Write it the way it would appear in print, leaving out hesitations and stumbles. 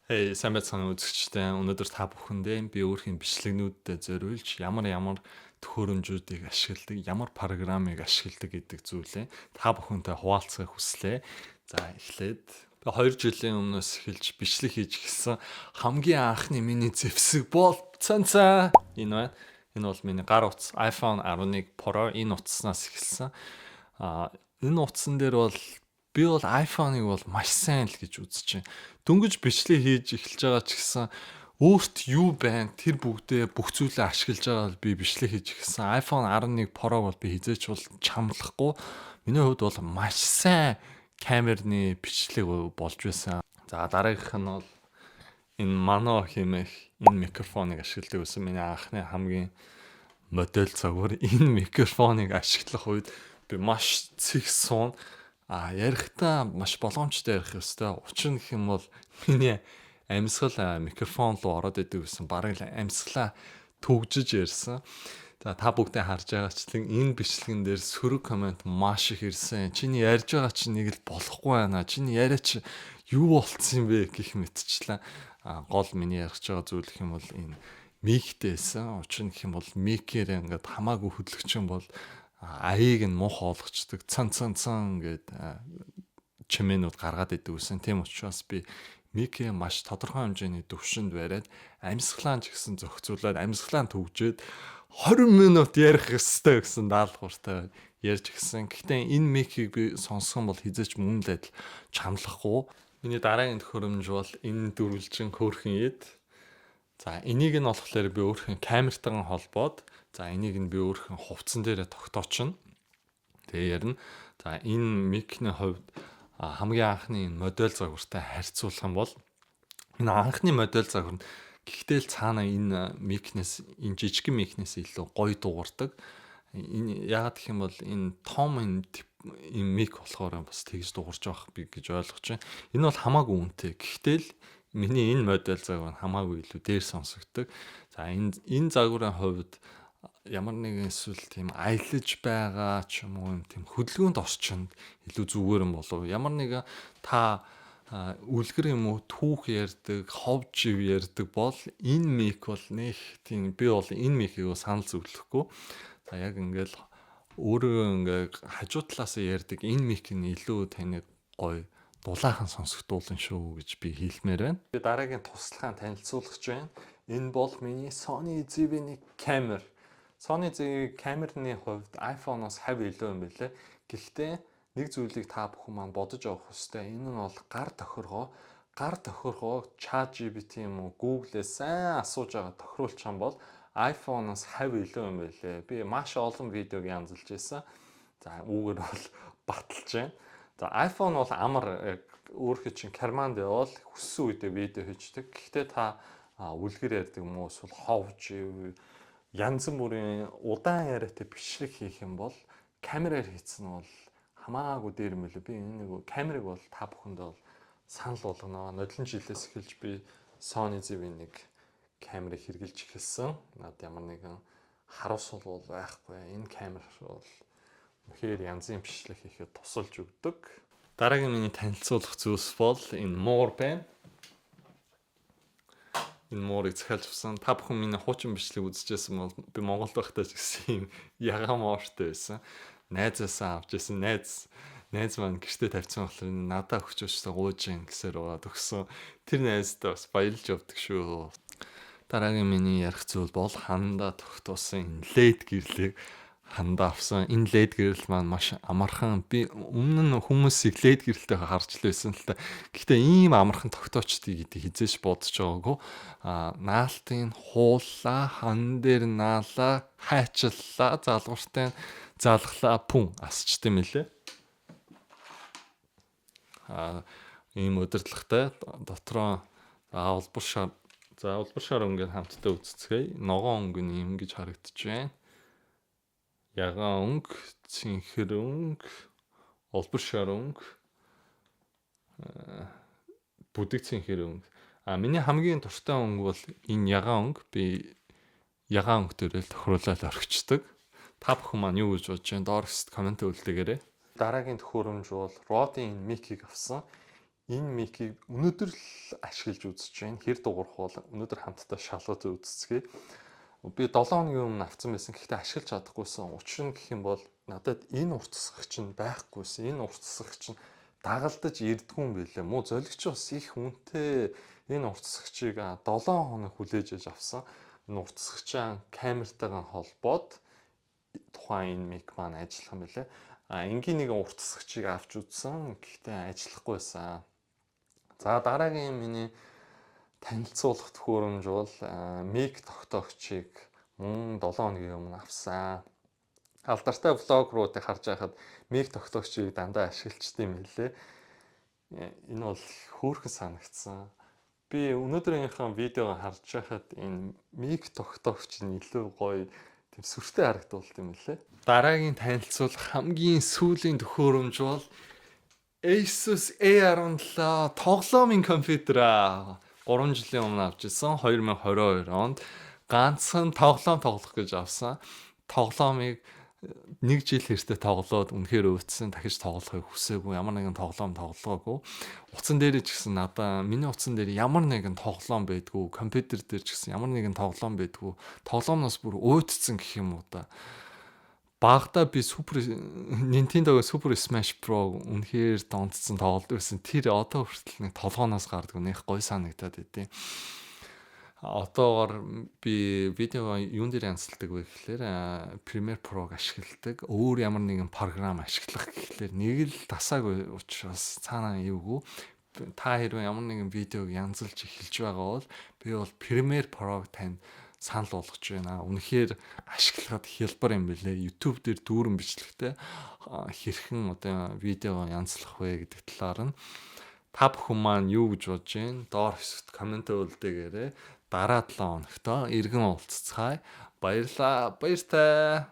Сайн байцгаана үзэгчдээ. Өнөөдөр та бүхэндээ би өөрхийн бичлэгнүүдэд зориулж ямар төхөөрөмжүүдийг ашигладаг, ямар программыг ашигладаг гэдэг зүйлээ та бүхэнтэй хуваалцахыг хүслээ. За эхлээд би 2 жилийн өмнөөс эхэлж бичлэг хийж гисэн хамгийн анхны миний зэвсэг бол цанцаа энэ байна. Энэ бол миний гар утас iPhone 11 Pro энэ утаснаас эхэлсэн. Энэ утсан дээр бол би бол iPhone-ыг бол маш сайн л гэж үзэж байна. Дөнгөж бичлэг хийж эхэлж байгаа ч гэсэн өөрт юу байна тэр бүх зүйлээ ашиглаж байгаа би бичлэг хийж эхэлсэн. iPhone 11 Pro бол би хизээч бол чамлахгүй. Миний хувьд бол маш сайн камерны бичлэг болж байсан. За дараагийнх нь бол энэ Mano хэмээх энэ микрофоныг ашигладаг байсан. Миний анхны хамгийн модель цагаар энэ микрофоныг ашиглах үед би маш цэг суун ярихдаа маш болгоомжтой ярих ёстой. Учир нь гэх юм бол миний амьсгал микрофон руу ороод идэв гэсэн бараг л амьсгалаа төгжиж ярьсан. За та бүгдээ харж байгаачлан энэ бичлэгэн дээр сөрөг комент маш их ирсэн. Чиний ярьж байгаа чинь нэг л болохгүй байна. Чиний яриа чи юу болцсон юм бэ гэх мэтчлээ. Гол миний ярих байгаа зүйл гэх юм бол энэ миктэйсэн. Учир нь гэх юм бол микээр ингээд хамаагүй хөдөлгчөн бол аяыг нь муухай олгочдөг цан гэд чимээнүүд гаргаад идэв гэсэн. Тийм учраас би микээ маш тодорхой хэмжээний төвшөнд бариад амьсгалаан ч гэсэн зохицуулаад амьсгалаан төгжөөд 20 минут ярих ёстой гэсэн даалгавартай ярьж гисэн. Гэхдээ энэ микийг би сонссон бол хизээч мөн л адил чамлахгүй. Миний дараагийн төхөөрөмж бол энэ дөрвөлжин хөөрхөн ид. За энийг нь болохоор би өөрхөн камертайгаа холбоод за энийг нь би өөрхөн хувцсан дээрээ тогтоочно. Тэгээ ярина. За энэ микний хувьд хамгийн анхны энэ модель загвартай харьцуулах юм бол энэ анхны модель загвар нь гэхдээ л цаана энэ микнес энэ жижигхэн микнес илүү гоё дуурдаг. Энэ яагаад гэх юм бол энэ том энэ мик болохоор бас тэгж дуурж байх би гэж ойлгож байна. Энэ бол хамаагүй үнэтэй. Гэхдээ л миний энэ модель загвар нь хамаагүй илүү дээр сонсогддог. За энэ загварын хувьд ямар нэгэн эсвэл тийм аялаж байгаа ч юм уу тийм хөдөлгөөнд орчинд илүү зүгээр юм болов. Ямар нэгэн та үлгэр юм уу түүх ярьдаг, хов жив ярьдаг бол энэ мик бол нэг тийм би бол энэ микийг санал зөвлөхгүй. За яг ингээл өөрөө ингээ хажуу талаас ярьдаг энэ мик нь илүү таныг гоё дулаахан сонсогдуулна шүү гэж би хэлмээр байна. Би дараагийн туслахаа танилцуулах гэж байна. Энэ бол миний Sony ZV-1 камер. Sony ZV камерны хувьд iPhone-оос хав илүү юм билээ. Гэхдээ нэг зүйлийг та бүхэн маань бодож авах хэрэгтэй. Энэ нь бол гар тохиргоо. Гар тохиргоо ChatGPT юм уу Google-ээс сайн асууж байгаа тохируулч юм бол iPhone-оос хав илүү юм билээ. Би маш олон видеог янзалж байсан. За үүгээр бол баталж байна. За iPhone бол амар өөрхий чинь карманд явал хүссэн үедээ видео хийдэг. Гэхдээ та үлгэр ярьдаг юм уу эсвэл ховж янз бүрийн удаан яриатай бичлэг хийх юм бол камераар хийсэн нь бол хамаагүй дээр юм билээ. Би энэ камерыг бол та бүхэнд бол санал болгоно. Нодлон жилээс эхэлж би Sony ZV-1 камерыг хэрэглэж эхэлсэн. Над ямар нэгэн харуулсал бол байхгүй. Энэ камер бол үнэхээр янзын бичлэг хийхэд тусалж өгдөг. Дараагийн миний танилцуулах зүйлс бол энэ муур байна. Энэ муурыг захиалж авсан. Та бүхэн миний хуучин бичлэг үзчихсэн бол би Монголд байхдаа ч гэсэн ягаан мууртай байсан. Найзаасаа авч ирсэн. Найз маань гэртээ тавьсан болохоор надаа өгч өчтэй гууж ин гэсээр байгаа төгсөн. Тэр найзтай бас баярлж явдаг шүү. Дараагийн миний ярих зүйл бол хандаа тогтоосон LED гэрлийг хандаа авсан. Энэ LED гэрэл маань маш амархан. Би өмнө нь хүмүүсийг LED гэрэлтэй харж лээсэн л та. Гэхдээ ийм амархан тогтоочдгийг хизээш бодож байгаагүй. Наалтын хуулаа, хан дээр наалаа, хайчлаа, залгууртай залглаа, пүн асчт юм лээ. Ийм удирдлагатай дотроо улбар шар өнгөөр хамтдаа үзцгээе. Ногоон өнгө нь юм гэж харагдаж байна. Ягаан өнгө, цэнхэр өнгө, улбар шар өнгө, бүдэг цэнхэр өнгө. Миний хамгийн дуртай өнгө бол энэ ягаан өнгө. Би ягаан өнгө дээр л тохируулаад орхичдаг. Та бүхэн маань юу гэж бодож байна? Доор комент үлдээгээрэй. Дараагийн төхөөрөмж бол Rode-ийн микийг авсан. энэ микийг өнөөдөр л ашиглаж үзэж байна. Хэр дуурах бол өнөөдөр хамтдаа шалгаж үзцгээе. Би 7 хоногийн өмнө авсан байсан. Гэхдээ ашиглаж чадахгүйсэн. Учир нь гэх юм бол надад энэ уртасгагч нь байхгүйсэн. Энэ уртасгагч нь дагалдаж ирдгүү юм билээ. Муу золигч бас их үнэтэй энэ уртасгагчийг 7 хоног хүлээж аж авсан. Энэ уртасгагчаа камертайгаа холбоод тухайн энэ мик маань ажиллах юм билээ. Энгийн нэг уртасгагчийг авч үзсэн. Гэхдээ ажиллахгүй байсан. За дараагийн миний танилцуулах төхөөрөмж бол мик тогтоогчийг мөн 7 хоногийн өмнө авсан. Алдартай блогеруудыг харж байхад мик тогтоогчийг дандаа ашиглаждаг юм лээ. Энэ бол хөөрхөн санагдсан. Би өнөөдрийнхээ видеог харж байхад энэ мик тогтоогч нь илүү гоё тийм сүртэй харагдуулт юм лээ. Дараагийн танилцуулах хамгийн сүүлийн төхөөрөмж бол Asus A17 тоглоомын компьютер 3 жилийн өмнө авч ирсэн. 2022 онд ганцхан тоглоом тоглох гэж авсан. Тоглоомыг 1 жил хэртэ тоглоод үнэхээр өвдсөн. Дахиж тоглохыг хүсээгүй. Ямар нэгэн тоглоом тоглоогүй. Утсан дээр ч гэсэн надаа миний утсан дээр ямар нэгэн тоглоом байдгүй. Компьютер дээр ч гэсэн ямар нэгэн тоглоом байдгүй. Тоглоомноос бүр өөдцсөн гэх юм уу та. Багада би Nintendo Super Smash Bros үнэхээр донцсон тоглолт байсан. Тэр одоо хүртэл нэг толгооноос гардаг нэх гой санагдаад байдیں۔ Одоогоор би видео юун дээр янзалдаг вэ гэхээр Premiere Pro-г ашигладаг. Өөр ямар нэгэн програм ашиглах гэхлээр нэг л тасаагүй учраас цаанаа эвгүй. Та хэрвээ ямар нэгэн видеог янзалж эхэлж байгаа бол би бол Premiere Pro-г танд санал болгож байна. Үнэхээр ашиглахад хялбар юм билээ. YouTube дээр дүүрэн бичлэгтэй хэрхэн одоо видео янзлах вэ гэдэг талаар нь та бүхэн маань юу гэж бодож байна? Доор хэсэгт комент үлдээгээрэй. Дараа 7 хоногт иргэн уулзцгаая. Баярлалаа. Баяртай.